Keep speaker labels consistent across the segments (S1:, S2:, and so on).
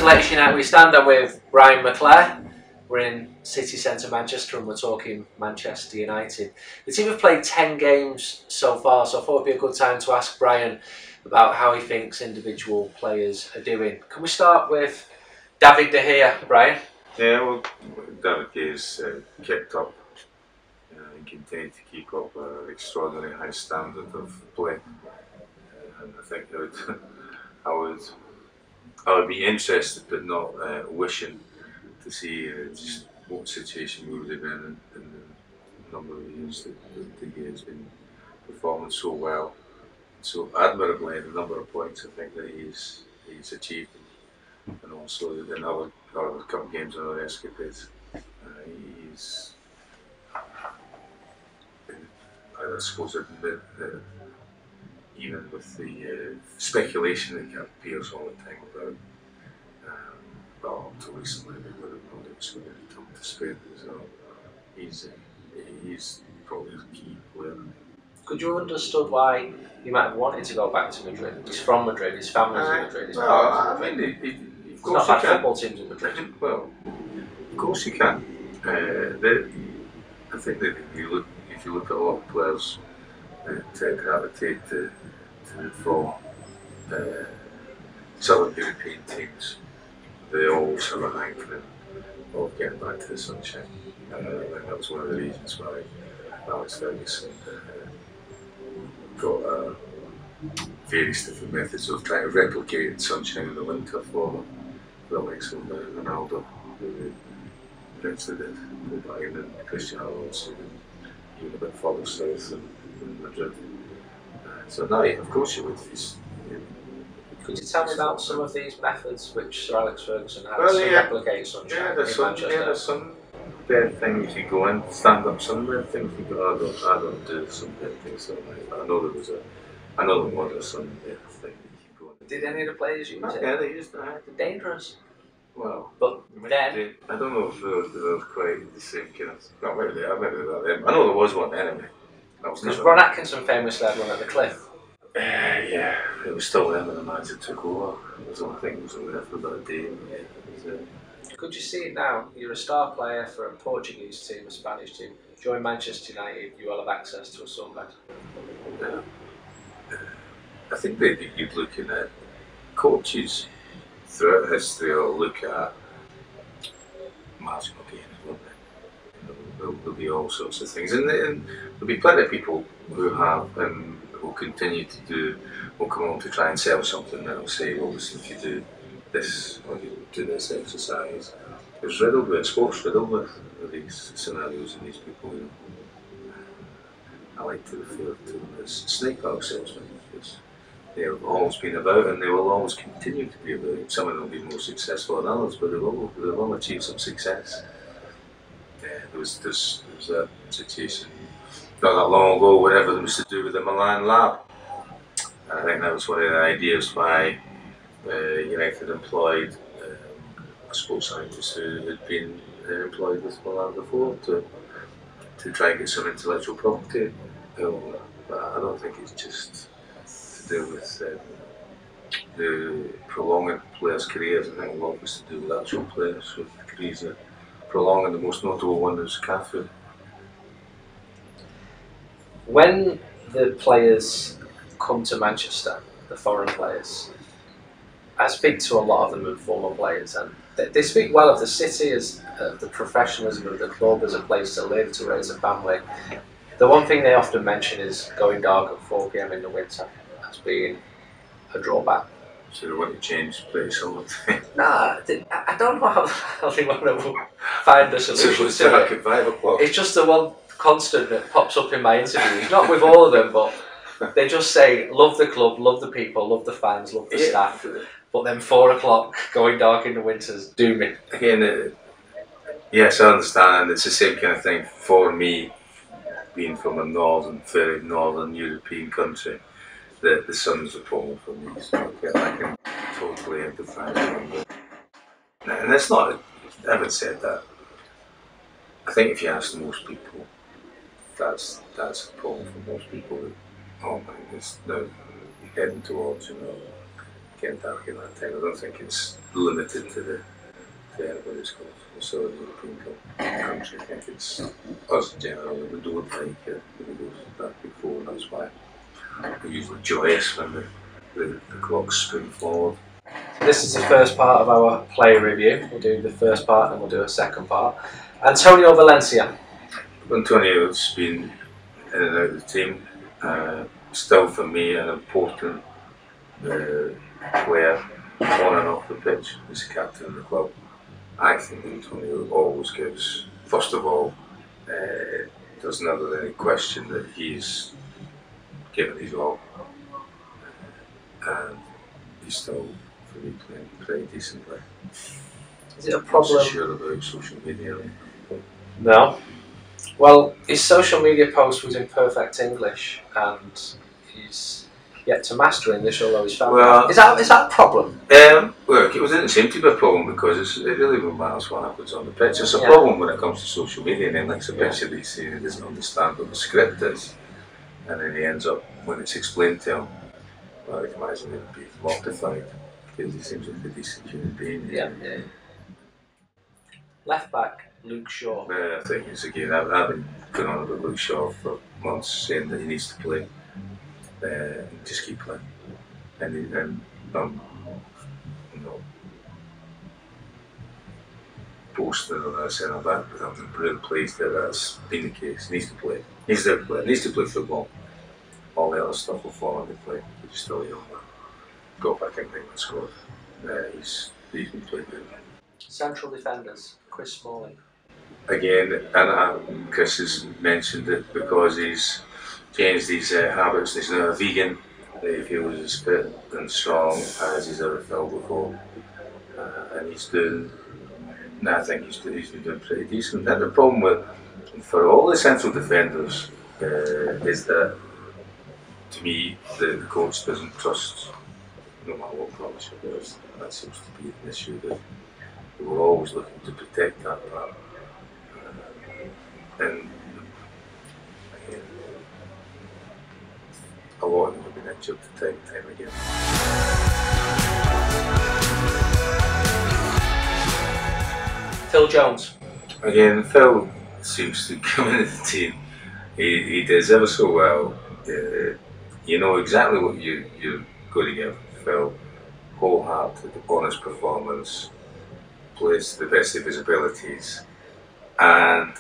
S1: Latest United We Stand. I'm with Brian McClair. We're in city centre Manchester and we're talking Manchester United. The team have played 10 games so far, so I thought it'd be a good time to ask Brian about how he thinks individual players are doing. Can we start with David De Gea, Brian?
S2: Yeah, well, David Gea's kept up and continued to keep up an extraordinary high standard of play. And I think I would be interested, but not wishing to see just what situation we would have been in the number of years that De Gea has been performing so well, so admirably, the number of points I think that he's achieved, and also in other cup games and other escapades. I suppose that even with the speculation that appears all the time about, well, up to recently, we would have known it was going to come to Spain, so he's probably a key player.
S1: Could you have understood why he might have wanted to go back to Madrid? He's from Madrid, his family's in Madrid.
S2: Well, I mean, of course
S1: not had football teams in Madrid.
S2: Well, of course you can. I think that if you look at a lot of players that gravitate from southern European teams, they always have a hankering of getting back to the sunshine. And that was one of the reasons why Alex Ferguson got various different methods of trying to replicate sunshine in the winter for the likes of Ronaldo, who eventually did go back, and Cristiano also, even a bit further south in Madrid. So no, of course you would.
S1: Could you tell me about some of these methods which Sir Alex Ferguson had to replicate sunshine in Manchester?
S2: Yeah, there's some bad things you go in, stand up, some bad things you go, I don't do some bad things. I know there was some bad thing that you go in.
S1: Did any of the players use it?
S2: Yeah, they used to.
S1: They're dangerous.
S2: Well,
S1: but then
S2: I don't know if they were quite the same kind of. No, maybe they are them. I know there was one enemy.
S1: Because Ron Atkinson famously had one at the Cliff.
S2: Yeah, it was still them when the manager took over. It was only thing that was only there for about a day.
S1: Could you see it now? You're a star player for a Portuguese team, a Spanish team. Join Manchester United, you will have access to a sunbed.
S2: I think that you're looking at coaches throughout history will look at marginal gains, won't they? There'll be all sorts of things, and there'll be plenty of people who have and will continue to do, will come on to try and sell something that will say, well, listen, if you do this or you do this exercise, it's riddled with sports, riddled with these scenarios and these people. You know, I like to refer to them as snake oil salesmen, because they have always been about, and they will always continue to be about. Some of them will be more successful than others, but they've all achieved some success. There was that situation not that long ago where everything was to do with the Milan lab. And I think that was one of the ideas why United employed a sports scientist who had been employed with Milan before to try and get some intellectual property. But I don't think it's just to do with the prolonging players' careers. I think a lot of it's to do with actual players with careers that prolonging. The most notable one is Cafu.
S1: When the players come to Manchester, the foreign players, I speak to a lot of them who are former players, and they speak well of the city, as the professionalism of the club, as a place to live, to raise a family. The one thing they often mention is going dark at 4 PM in the winter as being a drawback.
S2: So they want to change place all the time.
S1: Nah, I don't know how they want to find a solution to it.
S2: At 5 o'clock.
S1: It's just the one constant that pops up in my interviews, not with all of them, but they just say, love the club, love the people, love the fans, love the staff, but then 4 o'clock, going dark in the winters, do me.
S2: Again, yes, I understand, it's the same kind of thing for me, being from a very northern European country, that the sun's a problem for me, so I can totally empathise with it. And that's not, I haven't said that. I think if you ask most people, that's a problem for most people. That, oh my goodness, now heading towards, getting dark in that time. I don't think it's limited to anybody who's got also a European country. I think it's us generally, we don't like it when it goes back before, and that's why we're usually joyous when the clocks spin forward.
S1: This is the first part of our player review. We'll do the first part and we'll do a second part. Antonio Valencia.
S2: Antonio's been in and out of the team. Still for me an important player on and off the pitch. He's the captain of the club. I think Antonio always gives, first of all, there's never any question that he's given his all. And he's still, for me, playing pretty decently.
S1: Is it a problem?
S2: I'm not sure about social media.
S1: No. Well, his social media post was in perfect English, and he's yet to master English, although he's found out. Is that a problem?
S2: Well, it didn't seem to be a problem because it really matters what happens on the pitch. It's a problem when it comes to social media, and then like a picture that he's saying he doesn't understand what the script is, and then he ends up, when it's explained to him, well, I can imagine he'd be mortified because he seems like a decent human being.
S1: Yeah. Left back, Luke Shaw.
S2: I think it's again, I've been going on about Luke Shaw for months, saying that he needs to play. Just keep playing, and you know, boasting on that centre back, but I'm really pleased that that's been the case. He needs to play. He's there to play. He needs to play football. All the other stuff will fall into play. He's still young. Got back in the squad. He's been playing good.
S1: Central defenders, Chris Smalling.
S2: Again, and Chris has mentioned it because he's changed his habits. He's now a vegan. He feels as fit and strong as he's ever felt before, and he's doing. And I think he's been doing pretty decent. And the problem for all the central defenders is that, to me, the coach doesn't trust no matter what promise he does. That seems to be an issue that we're always looking to protect that part. And again, a lot of them have been injured time and time again.
S1: Phil Jones.
S2: Again, Phil seems to come into the team. He does ever so well. You know exactly what you're going to get from Phil. Wholehearted, honest performance, plays to the best of his abilities, and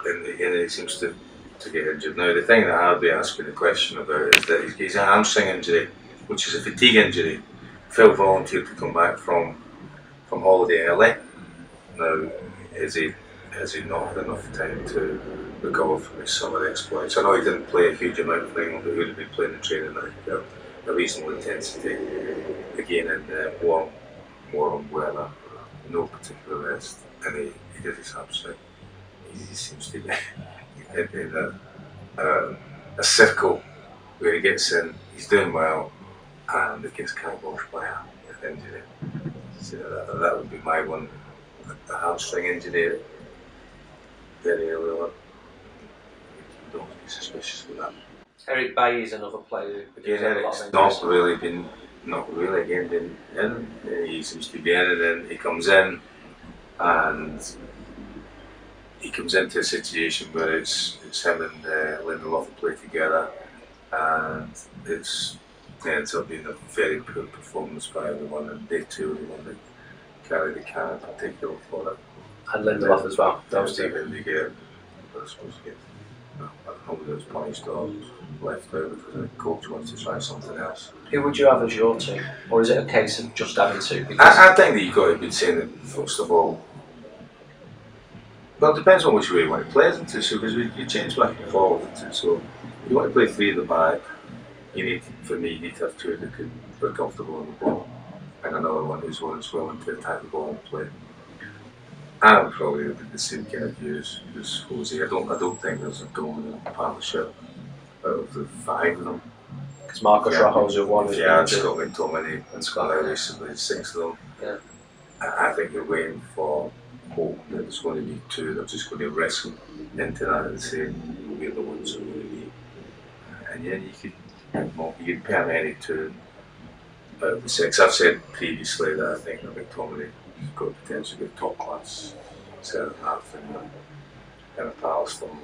S2: he seems to get injured. Now, the thing that I'll be asking the question about is that he's a hamstring injury, which is a fatigue injury. Phil volunteered to come back from holiday early. Now, has he not had enough time to recover from his summer exploits? I know he didn't play a huge amount for England, but he would have been playing in training at a reasonable intensity. Again, in warm weather, no particular rest, and he did his hamstring. He seems to be in a circle where he gets in, he's doing well, and it gets kiboshed by an injury. So that would be my one. A hamstring injury very early on. Don't be suspicious of that.
S1: Eric Bailly is another player who
S2: again, Eric's not really been in. He seems to be in, and then he comes in, and he comes into a situation where it's him and Lindelof play together, and it ends up being a very poor performance by everyone, and they too are the one that carry the can in particular for it.
S1: And Lindelof as well.
S2: Those two they get, I suppose, I don't know whether it's punished or left out because the coach wants to try something else.
S1: Who would you have as your team? Or is it a case of just having two?
S2: I think that you've got to be saying that, first of all, well, it depends on which way you want to play into, so because you change back and forward into, so if you want to play three at the back, you need to have two that can be comfortable on the ball, and another one who's willing to attack the ball and play. I'm probably the same kind of view as Jose. I don't think there's a dominant partnership out of the five of them.
S1: Because Marcos Rojo's one.
S2: Yeah, Scotland, Tomini, and Scotland recently, six of them.
S1: Yeah.
S2: I think you're waiting for hope that there's going to be two. They're just going to wrestle into that and say we're the ones who are going to be. And yeah, you could pair any two out of the six. I've said previously that I think that McTominay has got potential to be top class centre half in a Palace form.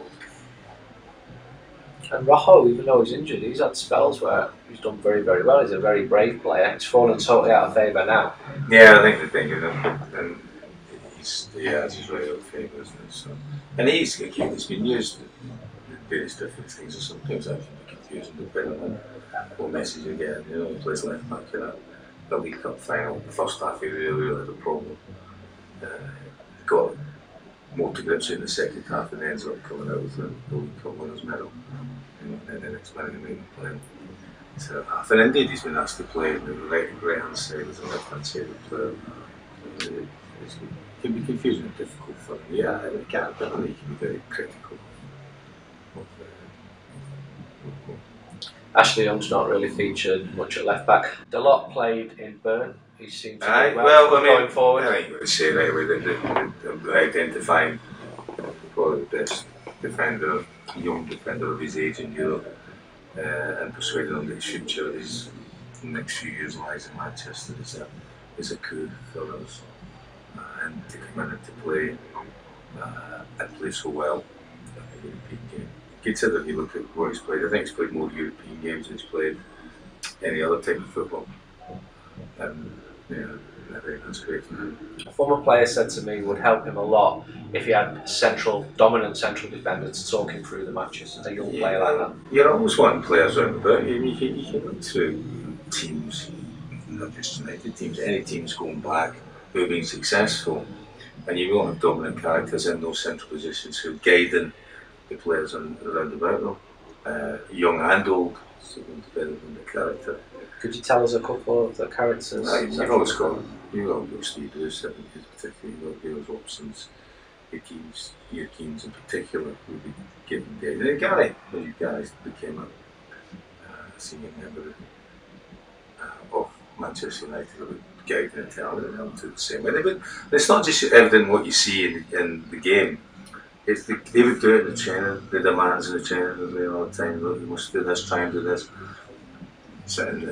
S1: And Rojo, even though he's injured, he's had spells where he's done very, very well. He's a very brave player. He's fallen totally out of favour now.
S2: Yeah, I think the thing is, and he's right out of favour, isn't it? So, and he's been used in various different things, and sometimes that can be confusing depending on what message you get. You know, he plays left back in the League Cup final. The first half he really had a problem. Got more to grips in the second half and ends up coming out with the League Cup winners medal in the next minute and playing centre half. And indeed he's been asked to play in the right hand side as a left hand side player. It can be confusing and difficult for him. Yeah, I can't believe he can be very critical.
S1: Ashley Young's not really featured much at left back. Delort played in Bern. He seems to be going forward.
S2: I think you would say right away that identifying probably the best defender, young defender of his age in Europe, and persuading him that his future, his next few years lies in Manchester is a coup for us. And to come in and to play and play so well in the European game. Consider if you look at what he's played, I think he's played more European games than he's played any other type of football. And yeah, I think that's great for him.
S1: A former player said to me it would help him a lot if he had dominant central defenders to talk him through the matches. A young player like that.
S2: You're always wanting players around about you. You can look through teams, not just United teams, any teams going back who have been successful, and you will have dominant characters in those central positions who are guiding the players around about them, young and old, so depending on the character.
S1: Could you tell us a couple of the characters?
S2: You've always got Steve Bruce, particularly, you've got Gales Robsons, your Keens in particular, who would be given guidance. And Gary, when you guys became a senior member of Manchester United, who would guide and tell them to the same way. It's not just evident what you see in the game. They would do it in the training, the demands in the training all the time. Look, you must do this, try and do this. Sitting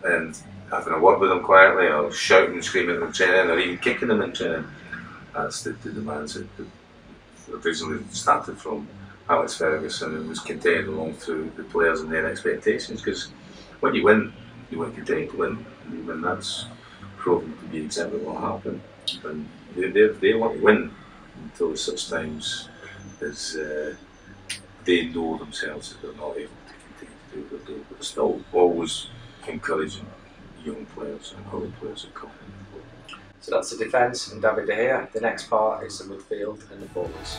S2: and having a word with them quietly, or shouting and screaming in training, or even kicking them in training. That's the demands that originally started from Alex Ferguson and was contained along through the players and their expectations. Because when you win, continue to win. And that's proven to be exactly what happened. And they want to win until such times as they know themselves that they're not able to continue to do what they do. But still always encouraging young players and other players to come.
S1: So that's the defence and David De Gea. The next part is the midfield and the forwards.